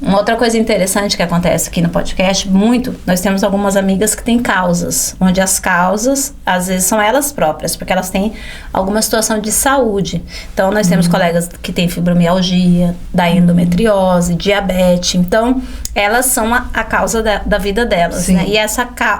Uma outra coisa interessante que acontece aqui no podcast, nós temos algumas amigas que têm causas, onde as causas, às vezes, são elas próprias, porque elas têm alguma situação de saúde. Então, nós temos colegas que têm fibromialgia, da endometriose, diabetes. Então, elas são a causa da vida delas, né? E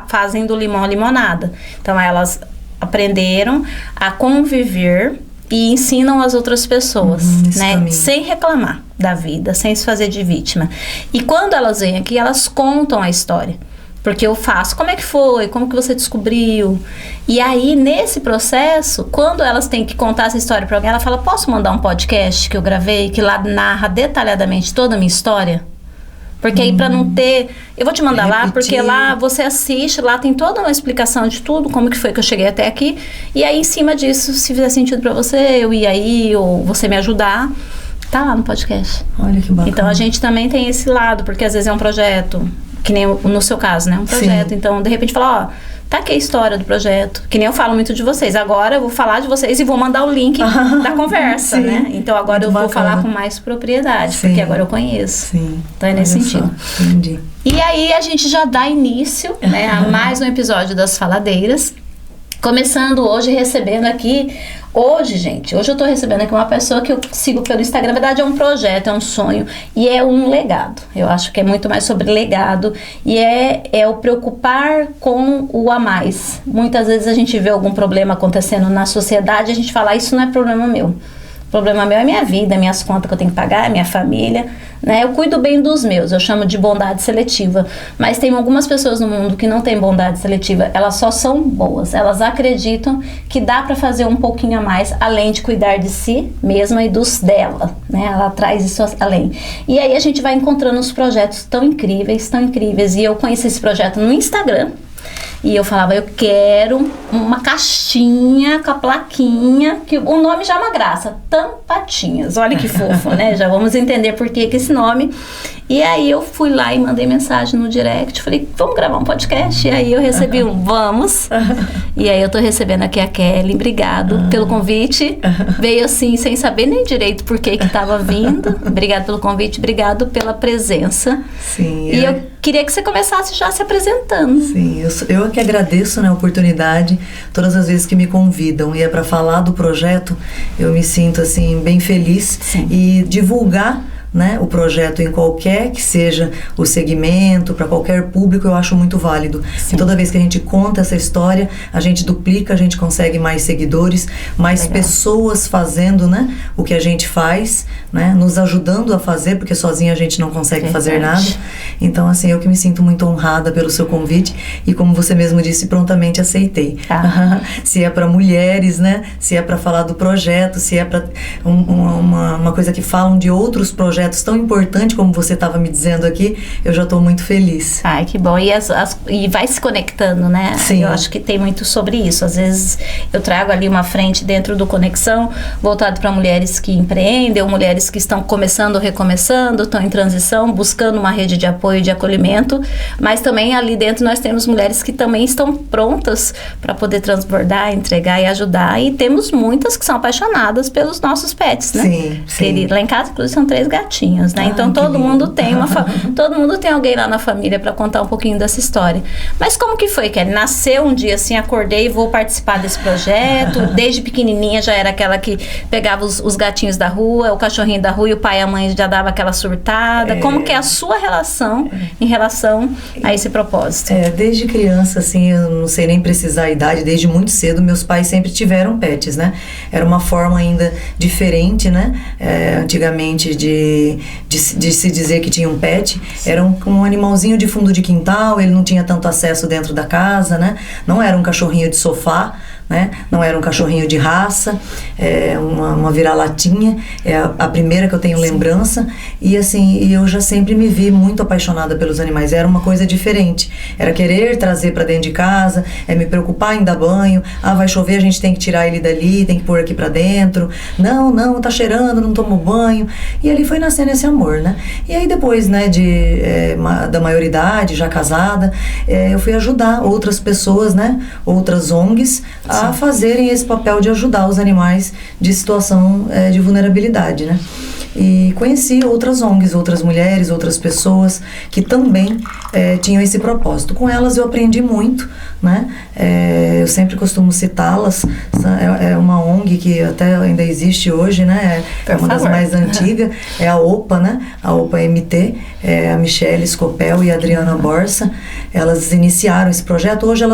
fazem do limão a limonada. Então, elas aprenderam a conviver e ensinam as outras pessoas, né? Sem reclamar da vida, sem se fazer de vítima. E quando elas vêm aqui, elas contam a história. Porque eu faço, como é que foi? Como que você descobriu? E aí, nesse processo, quando elas têm que contar essa história para alguém, ela fala, posso mandar um podcast que eu gravei, que lá narra detalhadamente toda a minha história? Porque aí, para não ter... Eu vou te mandar lá, porque lá você assiste, lá tem toda uma explicação de tudo, como que foi que eu cheguei até aqui. E aí, em cima disso, se fizer sentido para você, eu ir aí, ou você me ajudar, tá lá no podcast. Olha que bacana. Então, a gente também tem esse lado, porque às vezes é um projeto, que nem no seu caso, né? Um projeto. Sim. Então, de repente, fala, ó... Tá aqui a história do projeto, que nem eu falo muito de vocês. Agora eu vou falar de vocês e vou mandar o link da conversa, né? Então agora muito eu vou falar com mais propriedade, porque agora eu conheço. Sim. Então é nesse sentido. Entendi. E aí a gente já dá início, né, a mais um episódio das Faladeiras. Começando hoje, recebendo aqui... Hoje eu tô recebendo aqui uma pessoa que eu sigo pelo Instagram. Na verdade, é um projeto, é um sonho e é um legado. Eu acho que é muito mais sobre legado e é o preocupar com o a mais. Muitas vezes a gente vê algum problema acontecendo na sociedade e a gente fala, isso não é problema meu. O problema meu é minha vida, minhas contas que eu tenho que pagar, minha família, né? Eu cuido bem dos meus, eu chamo de bondade seletiva. Mas tem algumas pessoas no mundo que não têm bondade seletiva, elas só são boas. Elas acreditam que dá para fazer um pouquinho a mais, além de cuidar de si mesma e dos dela, né? Ela traz isso além. E aí a gente vai encontrando os projetos tão incríveis. E eu conheci esse projeto no Instagram. E eu falava, eu quero uma caixinha com a plaquinha, que o nome já é uma graça, Tampatinhas. Olha que fofo, né? Já vamos entender por que esse nome. E aí eu fui lá e mandei mensagem no direct, falei, vamos gravar um podcast? E aí eu recebi vamos. E aí eu tô recebendo aqui a Kelly, obrigado pelo convite. Veio assim, sem saber nem direito por que tava vindo. Obrigado pelo convite, obrigado pela presença. Sim. E eu queria que você começasse já se apresentando. Sim, eu que agradeço, né, a oportunidade, todas as vezes que me convidam e é para falar do projeto, eu me sinto assim bem feliz. Sim. E divulgar, né, o projeto em qualquer que seja o segmento, para qualquer público, eu acho muito válido. Sim. E toda vez que a gente conta essa história, a gente duplica, a gente consegue mais seguidores, mais pessoas fazendo, né, o que a gente faz, né, nos ajudando a fazer, porque sozinha a gente não consegue fazer nada. Então, assim, eu que me sinto muito honrada pelo seu convite e, como você mesmo disse, prontamente aceitei. Se é para mulheres, né, se é para falar do projeto, se é para uma coisa que falam de outros projetos tão importante como você estava me dizendo aqui, eu já estou muito feliz. Ai, que bom. E vai se conectando, né? Sim. Eu acho que tem muito sobre isso. Às vezes eu trago ali uma frente dentro do Conexão, voltado para mulheres que empreendem, ou mulheres que estão começando ou recomeçando, estão em transição, buscando uma rede de apoio e de acolhimento, mas também ali dentro nós temos mulheres que também estão prontas para poder transbordar, entregar e ajudar, e temos muitas que são apaixonadas pelos nossos pets, né? Sim, sim. Lá em casa, inclusive, são 3 gatinhos. Né? Então todo mundo tem todo mundo tem alguém lá na família para contar um pouquinho dessa história. Mas como que foi, Kelly? Nasceu um dia assim, acordei e vou participar desse projeto. Desde pequenininha já era aquela que pegava os gatinhos da rua, o cachorrinho da rua, e o pai e a mãe já dava aquela surtada. Como que é a sua relação em relação a esse propósito? Desde criança, assim, eu não sei nem precisar a idade, desde muito cedo meus pais sempre tiveram pets, né? Era uma forma ainda diferente, né? Antigamente de se dizer que tinha um pet. Era um animalzinho de fundo de quintal, ele não tinha tanto acesso dentro da casa, né? Não era um cachorrinho de sofá, né? Não era um cachorrinho de raça, uma vira-latinha, é a primeira que eu tenho lembrança. E assim, eu já sempre me vi muito apaixonada pelos animais. Era uma coisa diferente, era querer trazer para dentro de casa, me preocupar em dar banho. Vai chover, a gente tem que tirar ele dali, tem que pôr aqui para dentro. Não, tá cheirando, não tomou banho. E ali foi nascendo esse amor, né? E aí depois, né, da maioridade, já casada, eu fui ajudar outras pessoas, né, outras ONGs a fazerem esse papel de ajudar os animais de situação de vulnerabilidade, né? E conheci outras ONGs, outras mulheres, outras pessoas que também tinham esse propósito. Com elas eu aprendi muito, né? Eu sempre costumo citá-las. É uma ONG que até ainda existe hoje, né? É uma das mais antigas. É a OPA, né? A OPA MT, a Michele Scopel e a Adriana Borsa. Elas iniciaram esse projeto. Hoje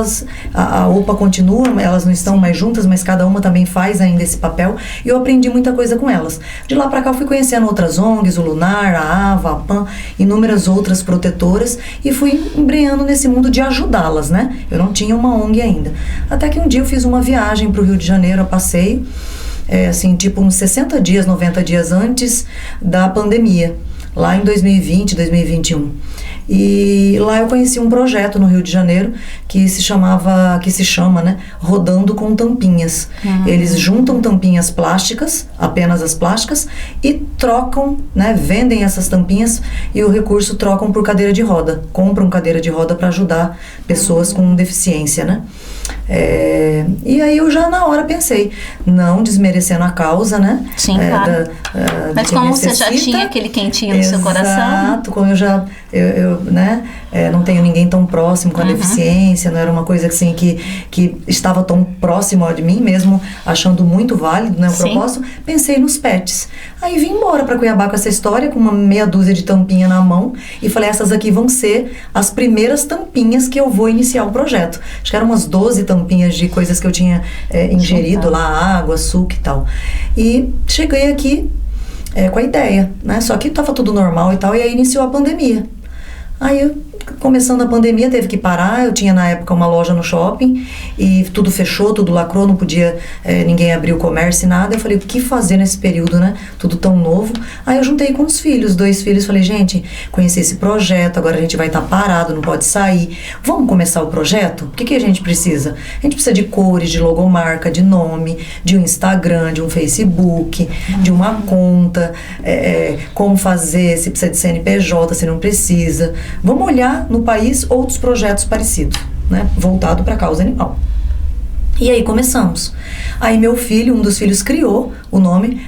a OPA continua, elas não estão mais juntas, mas cada uma também faz ainda esse papel. E eu aprendi muita coisa com elas. De lá para cá eu fui conhecendo outras ONGs, o Lunar, a AVA, a PAN, inúmeras outras protetoras, e fui embrenhando nesse mundo de ajudá-las, né? Eu não tinha uma ONG ainda. Até que um dia eu fiz uma viagem para o Rio de Janeiro a passeio, assim, tipo uns 60 dias, 90 dias antes da pandemia, lá em 2020, 2021. E lá eu conheci um projeto no Rio de Janeiro que se chama, né, Rodando com Tampinhas. Eles juntam tampinhas plásticas, apenas as plásticas, e trocam, né, vendem essas tampinhas e o recurso trocam por cadeira de roda. Compram cadeira de roda para ajudar pessoas com deficiência, né? E aí eu já na hora pensei, não desmerecendo a causa, né? Sim, claro. Mas como você já tinha aquele quentinho no seu coração. Exato, como eu né, não tenho ninguém tão próximo com a deficiência, não era uma coisa assim que estava tão próximo de mim, mesmo achando muito válido, né, o propósito. Pensei nos pets. Aí vim embora para Cuiabá com essa história, com uma meia dúzia de tampinha na mão, e falei, essas aqui vão ser as primeiras tampinhas que eu vou iniciar o projeto. Acho que eram umas 12 tampinhas de coisas que eu tinha ingerido lá, água, açúcar e tal. E cheguei aqui com a ideia, né? Só que estava tudo normal e tal, e aí iniciou a pandemia. Aí, começando a pandemia, teve que parar. Eu tinha na época uma loja no shopping e tudo fechou, tudo lacrou, não podia ninguém abrir o comércio e nada. Eu falei, o que fazer nesse período, né? Tudo tão novo. Aí eu juntei com os filhos, 2 filhos, falei, gente, conheci esse projeto, agora a gente vai estar parado, não pode sair. Vamos começar o projeto? O que a gente precisa? A gente precisa de cores, de logomarca, de nome, de um Instagram, de um Facebook, de uma conta, como fazer, se precisa de CNPJ, se não precisa. Vamos olhar no país outros projetos parecidos, né, voltado para a causa animal. E aí começamos. Aí meu filho, um dos filhos, criou o nome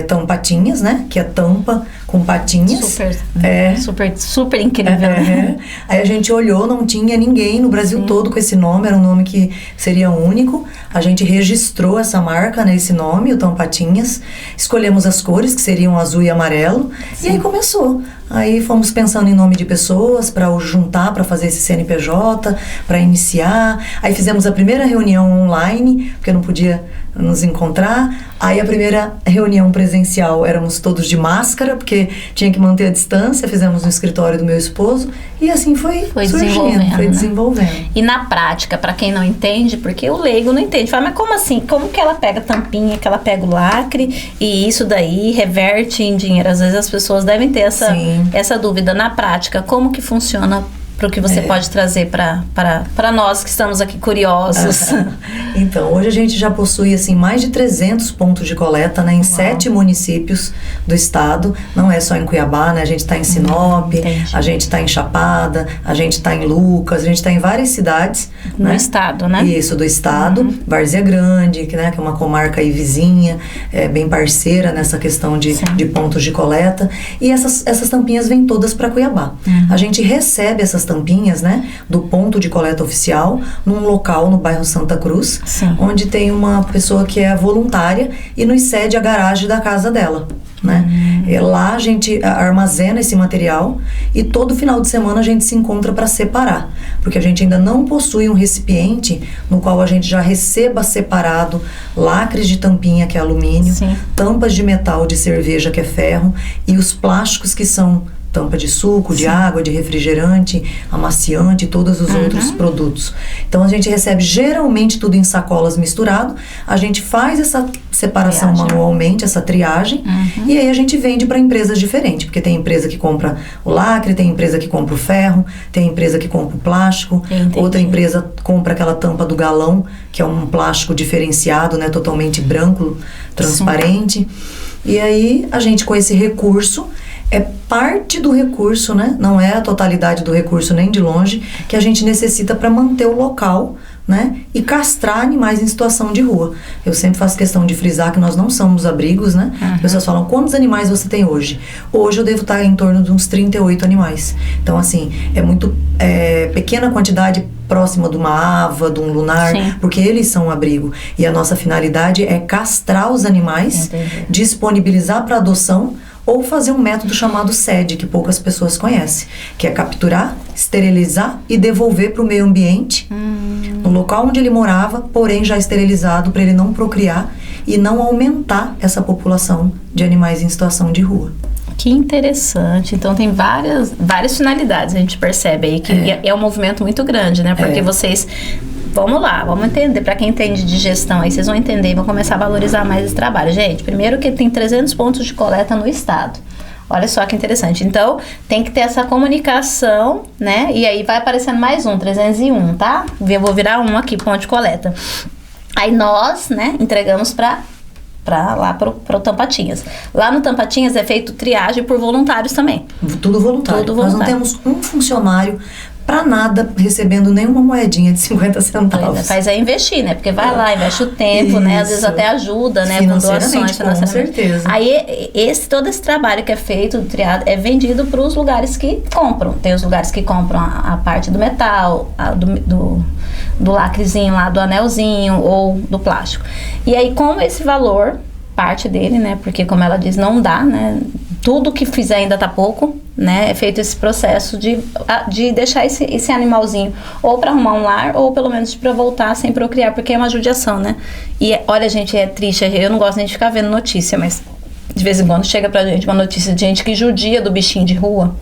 Tampatinhas, né? Que é tampa com patinhas. Super incrível. Aí a gente olhou, não tinha ninguém no Brasil todo com esse nome, era um nome que seria único. A gente registrou essa marca, né? Esse nome, o Tampatinhas. Escolhemos as cores, que seriam azul e amarelo. E aí começou. Aí fomos pensando em nome de pessoas para juntar, para fazer esse CNPJ, para iniciar. Aí fizemos a primeira reunião online, porque não podia nos encontrar. Aí a primeira reunião presencial éramos todos de máscara, porque tinha que manter a distância. Fizemos no escritório do meu esposo e assim foi surgindo, foi desenvolvendo. E na prática, para quem não entende, porque o leigo não entende, fala, mas como assim? Como que ela pega a tampinha, que ela pega o lacre e isso daí reverte em dinheiro? Às vezes as pessoas devem ter essa dúvida. Na prática, como que funciona, para o que você pode trazer para nós que estamos aqui curiosos? Então, hoje a gente já possui assim, mais de 300 pontos de coleta, né, em 7 municípios do estado. Não é só em Cuiabá, né? A gente está em Sinop, a gente está em Chapada, a gente está em Lucas, a gente está em várias cidades. No estado, né? Isso, do estado. Várzea Grande, que é uma comarca aí vizinha, bem parceira nessa questão de pontos de coleta. E essas tampinhas vêm todas para Cuiabá. A gente recebe essas tampinhas, né, do ponto de coleta oficial, num local no bairro Santa Cruz, onde tem uma pessoa que é voluntária e nos cede a garagem da casa dela, né? E lá a gente armazena esse material e todo final de semana a gente se encontra para separar, porque a gente ainda não possui um recipiente no qual a gente já receba separado lacres de tampinha, que é alumínio, tampas de metal de cerveja, que é ferro, e os plásticos, que são tampa de suco, de água, de refrigerante, amaciante, todos os outros produtos. Então a gente recebe geralmente tudo em sacolas misturado, a gente faz essa separação manualmente, essa triagem, e aí a gente vende para empresas diferentes, porque tem empresa que compra o lacre, tem empresa que compra o ferro, tem empresa que compra o plástico, outra empresa compra aquela tampa do galão, que é um plástico diferenciado, né, totalmente branco, transparente. E aí a gente, com esse recurso, é parte do recurso, né? Não é a totalidade do recurso nem de longe que a gente necessita para manter o local, né? E castrar animais em situação de rua. Eu sempre faço questão de frisar que nós não somos abrigos, né? As pessoas falam, quantos animais você tem hoje? Hoje eu devo estar em torno de uns 38 animais. Então, assim, é muito pequena quantidade próxima de uma ava, de um lunar, sim, porque eles são um abrigo. E a nossa finalidade é castrar os animais, disponibilizar para adoção, ou fazer um método chamado SED, que poucas pessoas conhecem, que é capturar, esterilizar e devolver para o meio ambiente, no local onde ele morava, porém já esterilizado, para ele não procriar e não aumentar essa população de animais em situação de rua. Que interessante. Então tem várias finalidades, a gente percebe aí que é um movimento muito grande, né? Porque vocês... Vamos lá, vamos entender. Para quem entende de gestão, aí vocês vão entender e vão começar a valorizar mais esse trabalho. Gente, primeiro que tem 300 pontos de coleta no estado. Olha só que interessante. Então, tem que ter essa comunicação, né? E aí vai aparecendo mais 301, tá? Eu vou virar um aqui, ponto de coleta. Aí nós, né, entregamos lá pro Tampatinhas. Lá no Tampatinhas é feito triagem por voluntários também. Tudo voluntário. Nós não temos um funcionário pra nada recebendo nenhuma moedinha de 50 centavos. Faz investir, né? Porque vai lá, investe o tempo, isso, né? Às vezes até ajuda, né? Com doações, com certeza. Aí, todo esse trabalho que é feito, triado, é vendido para os lugares que compram. Tem os lugares que compram a parte do metal, do lacrezinho lá, do anelzinho ou do plástico. E aí, como esse valor, parte dele, né? Porque, como ela diz, não dá, né? Tudo que fizer ainda tá pouco, né? É feito esse processo de deixar esse animalzinho ou para arrumar um lar ou pelo menos para voltar sem procriar, porque é uma judiação, né? E olha, gente, é triste, eu não gosto nem de ficar vendo notícia, mas de vez em quando chega pra gente uma notícia de gente que judia do bichinho de rua.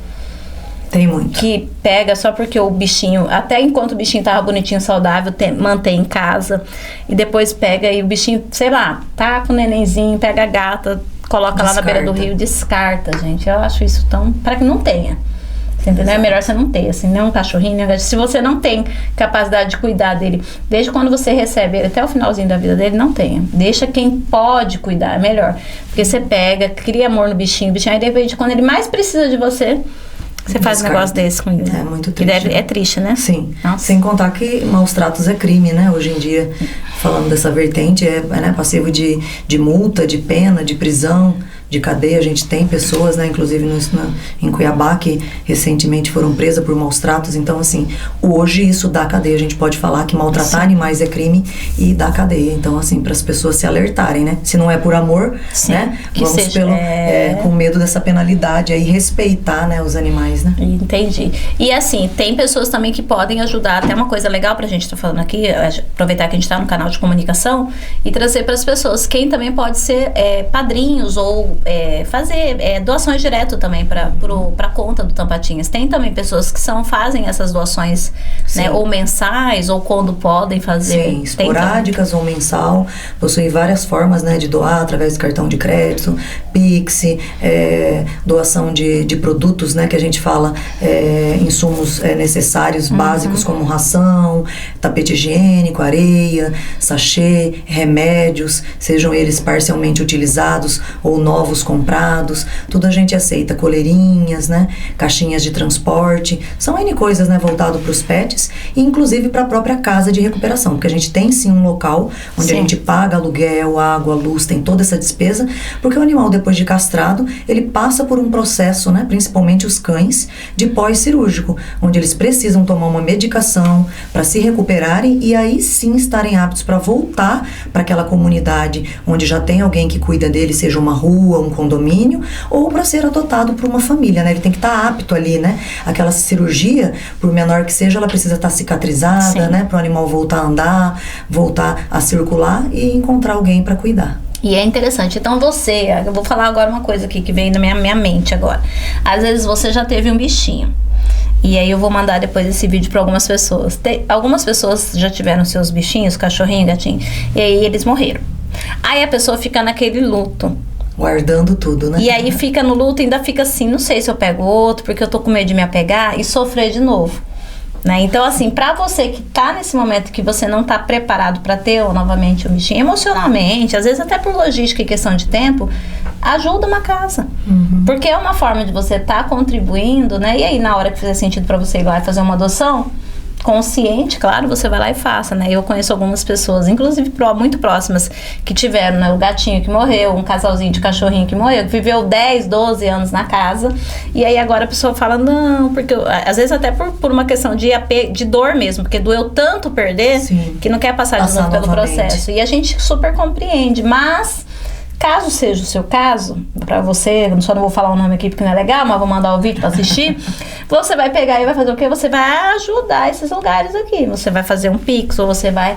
Tem muito. Que pega só porque o bichinho, até enquanto o bichinho tava bonitinho, saudável, mantém em casa, e depois pega e o bichinho, sei lá, tá com o nenenzinho, pega a gata, coloca lá na beira do rio, descarta, gente. Eu acho isso tão... para que não tenha. Você entendeu? É melhor você não ter, assim, nem um cachorrinho, nem um gato. Se você não tem capacidade de cuidar dele, desde quando você recebe ele até o finalzinho da vida dele, não tenha. Deixa quem pode cuidar, é melhor. Porque você pega, cria amor no bichinho, aí de repente, quando ele mais precisa de você, você faz um negócio desse com ele. É muito triste. É triste, né? Sim. Nossa. Sem contar que maus tratos é crime, né? Hoje em dia, falando dessa vertente, né, passivo de multa, de pena, de prisão, de cadeia. A gente tem pessoas, né, inclusive em Cuiabá, que recentemente foram presas por maus tratos. Então, assim, hoje isso dá cadeia. A gente pode falar que maltratar animais é crime e dá cadeia. Então, assim, para as pessoas se alertarem, né? Se não é por amor, sim, né? Vamos com medo dessa penalidade aí, respeitar, né, os animais, né? Entendi. E assim, tem pessoas também que podem ajudar. Até uma coisa legal pra gente estar falando aqui, aproveitar que a gente tá no canal de comunicação e trazer para as pessoas quem também pode ser padrinhos ou fazer doações direto também para conta do Tampatinhas. Tem também pessoas que fazem essas doações, né, ou mensais ou quando podem fazer. Sim, esporádicas ou mensal. Possui várias formas, né, de doar através de cartão de crédito, Pix, doação de produtos, né, que a gente fala insumos necessários, básicos, como ração, tapete higiênico, areia, sachê, remédios, sejam eles parcialmente utilizados ou novos comprados, tudo a gente aceita, coleirinhas, né, caixinhas de transporte, são N coisas, né, voltado para os pets e inclusive para a própria casa de recuperação, porque a gente tem sim um local onde a gente paga aluguel, água, luz, tem toda essa despesa, porque o animal depois de castrado, ele passa por um processo, né, principalmente os cães, de pós-cirúrgico, onde eles precisam tomar uma medicação para se recuperarem e aí sim estarem aptos para voltar para aquela comunidade onde já tem alguém que cuida dele, seja uma rua, um condomínio, ou para ser adotado por uma família, né? Ele tem que estar apto ali, né? Aquela cirurgia, por menor que seja, ela precisa estar cicatrizada, sim, né? Para o animal voltar a andar, voltar a circular e encontrar alguém para cuidar. E é interessante. Então eu vou falar agora uma coisa aqui que veio na minha mente agora. Às vezes você já teve um bichinho. E aí eu vou mandar depois esse vídeo para algumas pessoas. Algumas pessoas já tiveram seus bichinhos, cachorrinho, gatinho, e aí eles morreram. Aí a pessoa fica naquele luto. Guardando tudo, né? E aí fica no luto e ainda fica assim, não sei se eu pego outro, porque eu tô com medo de me apegar e sofrer de novo. Né? Então, assim, pra você que tá nesse momento que você não tá preparado pra ter novamente um bichinho, emocionalmente, às vezes até por logística e questão de tempo, ajuda uma casa. Porque é uma forma de você tá contribuindo, né? E aí, na hora que fizer sentido pra você ir lá e fazer uma adoção, consciente, claro, você vai lá e faça, né? Eu conheço algumas pessoas, inclusive muito próximas, que tiveram, né, o gatinho que morreu, um casalzinho de cachorrinho que morreu, que viveu 10, 12 anos na casa, e aí agora a pessoa fala, não, porque às vezes até por uma questão de dor mesmo, porque doeu tanto perder, Sim. que não quer passar de novo pelo processo. E a gente super compreende, mas caso seja o seu caso, pra você, só não vou falar o nome aqui porque não é legal, mas vou mandar o vídeo pra assistir, você vai pegar e vai fazer o quê? Você vai ajudar esses lugares aqui. Você vai fazer um Pix, ou você vai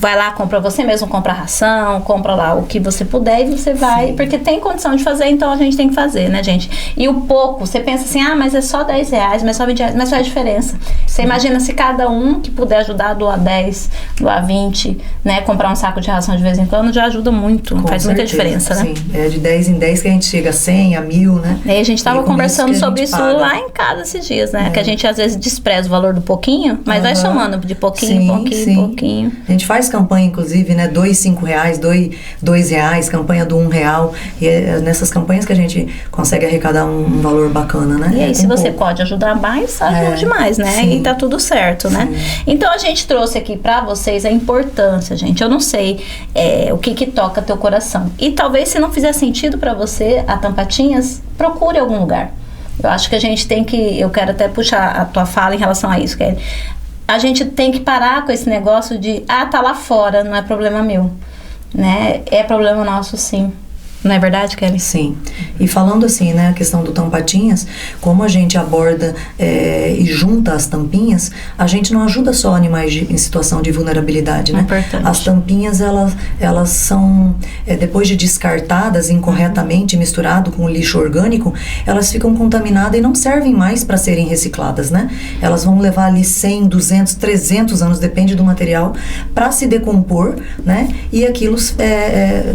lá, compra você mesmo, compra ração, compra lá o que você puder e você vai, sim, porque tem condição de fazer, então a gente tem que fazer, né, gente? E o pouco, você pensa assim, mas é só R$10, mas só R$20, mas faz diferença. Você imagina se cada um que puder ajudar, doar 10, doar 20, né, comprar um saco de ração de vez em quando, já ajuda muito, faz muita diferença, né? Sim, é de 10 em 10 que a gente chega a 100, a 1000, né? E a gente tava conversando sobre isso lá em casa esses dias, né? Que a gente às vezes despreza o valor do pouquinho, mas vai somando de pouquinho, pouquinho. A gente faz campanha, inclusive, né, 2, R$5, R$2, campanha do R$1, e é nessas campanhas que a gente consegue arrecadar um valor bacana, né? E aí, se você pode ajudar mais, ajude mais, né? Sim. E tá tudo certo, né? Então, a gente trouxe aqui pra vocês a importância, gente. Eu não sei o que toca teu coração. E talvez, se não fizer sentido pra você, a Tampatinhas, procure algum lugar. Eu acho que a gente tem que... Eu quero até puxar a tua fala em relação a isso, Kelly. A gente tem que parar com esse negócio de, tá lá fora, não é problema meu, né? É problema nosso, sim. Não é verdade, Kelly? Sim. E falando assim, né, a questão do Tampatinhas, como a gente aborda e junta as tampinhas, a gente não ajuda só animais em situação de vulnerabilidade, né? Importante. As tampinhas, elas são, depois de descartadas incorretamente, misturado com lixo orgânico, elas ficam contaminadas e não servem mais para serem recicladas, né? Elas vão levar ali 100, 200, 300 anos, depende do material, para se decompor, né? E aquilo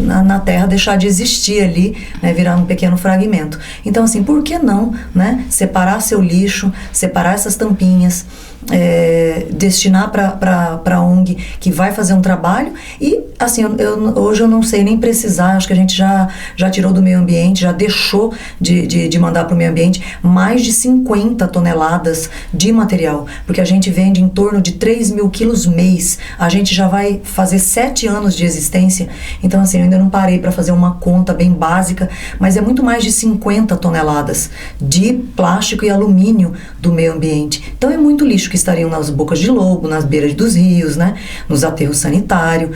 na terra deixar de existir ali, né, virar um pequeno fragmento. Então, assim, por que não, né, separar seu lixo, separar essas tampinhas, destinar para a ONG que vai fazer um trabalho e, assim, hoje eu não sei nem precisar, acho que a gente já tirou do meio ambiente, já deixou de mandar para o meio ambiente mais de 50 toneladas de material, porque a gente vende em torno de 3.000 quilos mês, a gente já vai fazer 7 anos de existência, então, assim, eu ainda não parei para fazer uma conta bem básica, mas é muito mais de 50 toneladas de plástico e alumínio do meio ambiente. Então, é muito lixo que estariam nas bocas de lobo, nas beiras dos rios, né, nos aterros sanitários,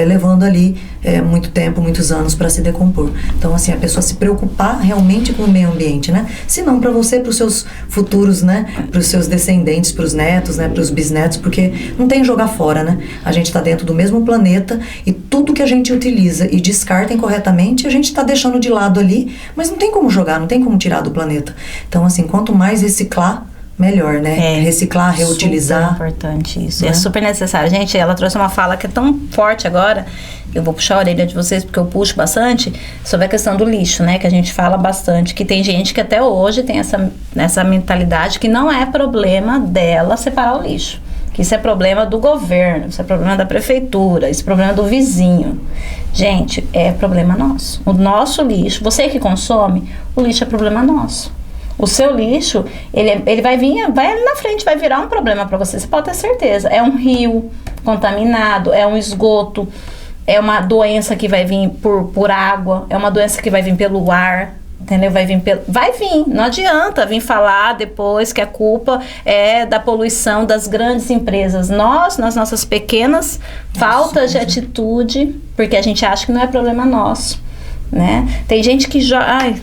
levando ali muito tempo, muitos anos para se decompor. Então, assim, a pessoa se preocupar realmente com o meio ambiente, né, se não para você, para os seus futuros, né, para os seus descendentes, para os netos, né, para os bisnetos, porque não tem jogar fora, né, a gente está dentro do mesmo planeta e tudo que a gente utiliza e descarta incorretamente, a gente está deixando de lado ali, mas não tem como jogar, não tem como tirar do planeta. Então, assim, quanto mais reciclar, melhor, né? Reciclar, reutilizar. Super importante isso. É super necessário. Gente, ela trouxe uma fala que é tão forte agora, eu vou puxar a orelha de vocês porque eu puxo bastante, sobre a questão do lixo, né? Que a gente fala bastante, que tem gente que até hoje tem essa mentalidade que não é problema dela separar o lixo. Que isso é problema do governo, isso é problema da prefeitura, isso é problema do vizinho. Gente, é problema nosso. O nosso lixo, você que consome, o lixo é problema nosso. O seu lixo, ele vai ali na frente, vai virar um problema para você. Você pode ter certeza. É um rio contaminado, é um esgoto, é uma doença que vai vir por água, é uma doença que vai vir pelo ar, entendeu? Vai vir, não adianta vir falar depois que a culpa é da poluição das grandes empresas. Nós, nas nossas pequenas faltas de atitude, porque a gente acha que não é problema nosso. Né? Tem gente que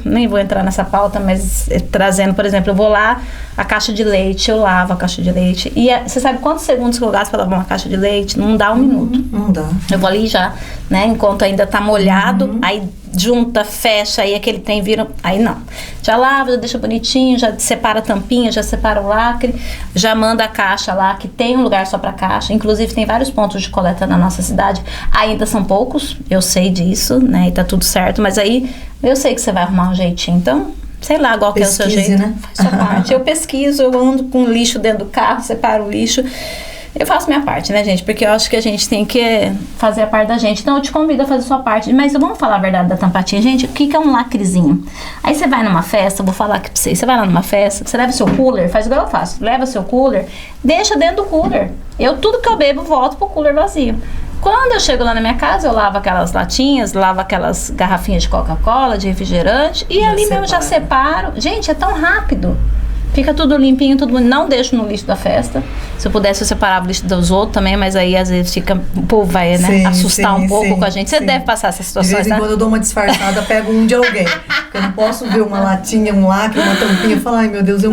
nem vou entrar nessa pauta, mas trazendo, por exemplo, eu vou lá, a caixa de leite, eu lavo a caixa de leite e você sabe quantos segundos que eu gasto para lavar uma caixa de leite? Não dá um minuto. Não dá. Eu vou ali já, né, enquanto ainda tá molhado, aí junta, fecha, aí aquele trem vira, aí não. Já lava, já deixa bonitinho, já separa a tampinha, já separa o lacre, já manda a caixa lá, que tem um lugar só para caixa. Inclusive tem vários pontos de coleta na nossa cidade, ainda são poucos, eu sei disso, né, e tá tudo certo, mas aí eu sei que você vai arrumar um jeitinho, então sei lá qual que é o seu jeito. Né? Faz sua parte. Eu pesquiso, eu ando com lixo dentro do carro, separo o lixo. Eu faço minha parte, né, gente? Porque eu acho que a gente tem que fazer a parte da gente. Então, eu te convido a fazer a sua parte. Mas vamos falar a verdade da tampatinha. Gente, o que é um lacrezinho? Aí você vai numa festa, eu vou falar aqui pra vocês. Você vai lá numa festa, você leva seu cooler, faz igual eu faço. Leva seu cooler, deixa dentro do cooler. Tudo que eu bebo, volto pro cooler vazio. Quando eu chego lá na minha casa, eu lavo aquelas latinhas, lavo aquelas garrafinhas de Coca-Cola, de refrigerante. E ali mesmo já separo. Gente, é tão rápido. Fica tudo limpinho, tudo bonito. Não deixo no lixo da festa. Se eu pudesse, eu separava o lixo dos outros também, mas aí às vezes fica, o povo vai, né, sim, assustar sim, um pouco sim, com a gente. Você deve passar essas situações, de vez em né? quando eu dou uma disfarçada, pego um de alguém. Porque eu não posso ver uma latinha, um lacre, uma tampinha e falar, ai meu Deus, é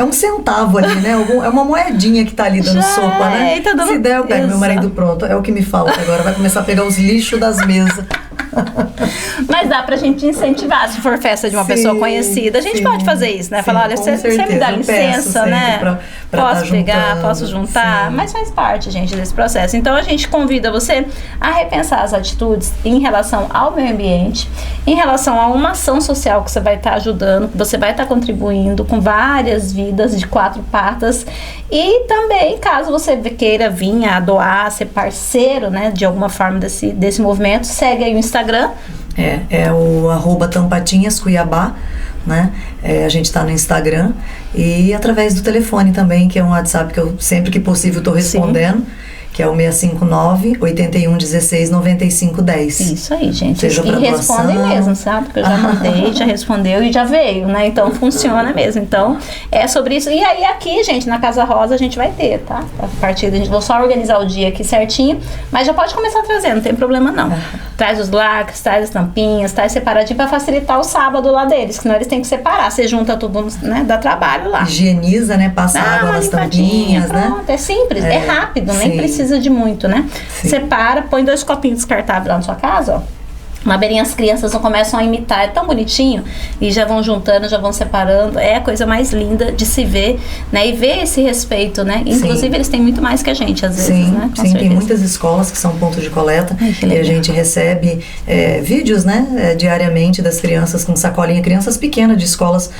um centavo ali, né? É uma moedinha que tá ali dando sopa, né? Tá dando... Se der, eu pego meu marido pronto. É o que me falta agora. Vai começar a pegar os lixos das mesas. Mas dá pra gente incentivar, se for festa de uma pessoa conhecida, a gente pode fazer isso, né? Sim, falar, olha, você me dá licença, né? Posso pegar, posso juntar, sim. Mas faz parte, gente, desse processo. Então a gente convida você a repensar as atitudes em relação ao meio ambiente, em relação a uma ação social que você vai estar ajudando, que você vai estar contribuindo com várias vidas de 4 patas. E também, caso você queira vir a doar, ser parceiro, né, de alguma forma desse movimento, segue aí o Instagram. É o @tampatinhascuiabá, né? A gente tá no Instagram e através do telefone também, que é um WhatsApp que eu sempre que possível estou respondendo. Sim. Que é o 659-8116-9510. Isso aí, gente. Seja e respondem mesmo, sabe? Porque eu já mandei, já respondeu e já veio, né? Então funciona mesmo. Então é sobre isso. E aí aqui, gente, na Casa Rosa a gente vai ter, tá? A partir da gente, vou só organizar o dia aqui certinho, mas já pode começar a trazer, não tem problema não. Traz os lacres, traz as tampinhas, traz separadinho pra facilitar o sábado lá deles, senão eles têm que separar. Você junta tudo, né? Dá trabalho lá. Higieniza, né? Passa água nas tampinhas, pronto, né? É simples, é rápido, nem precisa de muito, né? Sim. Separa, põe 2 copinhos descartáveis lá na sua casa, ó. Na beirinha as crianças não começam a imitar, é tão bonitinho, e já vão juntando, já vão separando, é a coisa mais linda de se ver, né, e ver esse respeito, né, inclusive eles têm muito mais que a gente, às vezes, né, sim, tem muitas escolas que são pontos de coleta, e a gente recebe vídeos, né, diariamente das crianças com sacolinha, crianças pequenas de escolas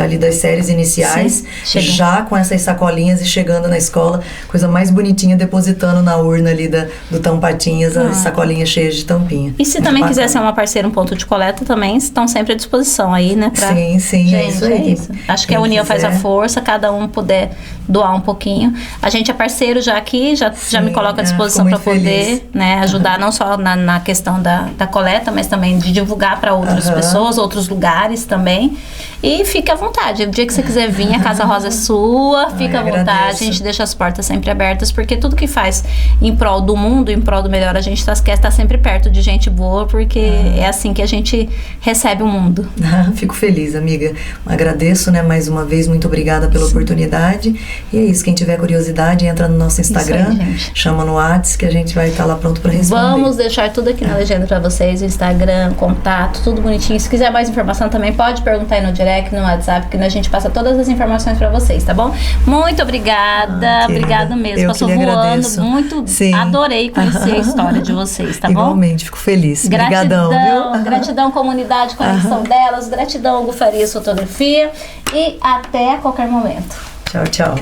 ali das séries iniciais, já com essas sacolinhas e chegando na escola, coisa mais bonitinha, depositando na urna ali do Tampatinhas, as sacolinhas cheias de tampinha. E se também quiser ser uma parceira, um ponto de coleta, também estão sempre à disposição aí, né? Sim, gente, é isso aí. Acho que a união faz a força, cada um puder doar um pouquinho. A gente é parceiro já aqui, já me coloco à disposição para poder, né, ajudar não só na questão da coleta, mas também de divulgar para outras pessoas, outros lugares também. E fique à vontade. O dia que você quiser vir, a Casa Rosa é sua, fica à vontade. A gente deixa as portas sempre abertas, porque tudo que faz em prol do mundo, em prol do melhor, a gente quer estar sempre perto de gente boa, porque é assim que a gente recebe o mundo. Fico feliz, amiga. Agradeço, né, mais uma vez, muito obrigada pela oportunidade. E é isso, quem tiver curiosidade, entra no nosso Instagram, aí, chama no WhatsApp, que a gente vai estar lá pronto para responder. Vamos deixar tudo aqui na legenda para vocês, o Instagram, contato, tudo bonitinho. Se quiser mais informação também, pode perguntar aí no direct, no WhatsApp, que a gente passa todas as informações para vocês, tá bom? Muito obrigada, obrigada mesmo. Passou voando, agradeço. Muito. Sim. Adorei conhecer a história de vocês, tá bom? Igualmente, fico feliz. Obrigadão, viu? Gratidão, comunidade, conexão delas, gratidão, Hugo Farias Fotografia, e até a qualquer momento. Tchau, tchau.